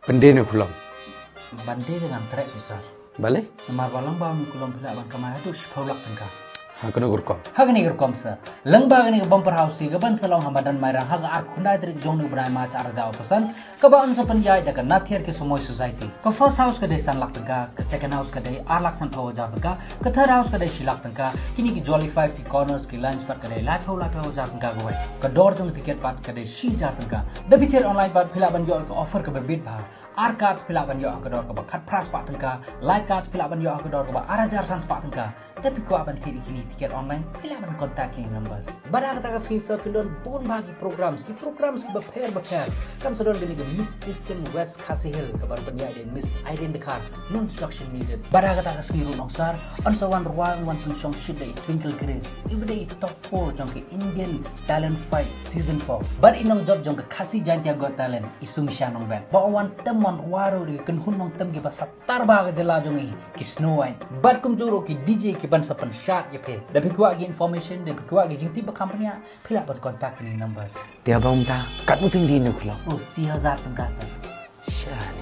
Pendene pulang. Bande dengan trek besar. Balik? Nomor balang bau ni kulom pula ban kamai tu sepulak tengkah. Hakana gurkom. Hagani gerkom sir. Lengba gani ke bumper house si gaban salong hamadan mairang haga ar khundai trik jong nu brai ma char jao pesan ka ba an sapan yai daga nathier ke somoy society. Ka first house ka dei san lak tengka, ka second house ka dei ar lak san thaw jar tengka, ka third house ka dei shilak tengka, kini ki jolly 5 ki corners ki lunch pat ka dei lat thaw jar tengka goi. Ka door jong ticket pat ka dei shi jar tengka. Da bither online pat phila ban yo ka offer ka berbit bha. Ar cards phila ban yo ka door ka ba khat pras pat tengka, like cards phila ban yo ka door ka ba ar jar san pat tengka. Tapi ko aban kini tiket online phila ban contact numbers. Bada kata ka ski sir kindon bon bagi programs ki beper kam sedon gini ke Miss Eastern West Khasi Hill kabar benya den Miss Irene Dekar no instruction needed. Bada kata ka ski run sar on so one to song shide Twinkle Grace ibde top 4 jong ke Indian Talent Fight season 4 but inong job jong ke Khasi Jantia Got Talent isum shanong ban ba wan temon waro ri ken hunong tem ki ba satar ba ga jela jong ki Snow White but kum juro ki DJ ki ban sapan shot ye pe da bi kwa gi information da bi kwa gi jingti ba company phila ban contact ni numbers Dia bang ta kat mu ping di nu kulom. oh 4000 tengka sir Syah.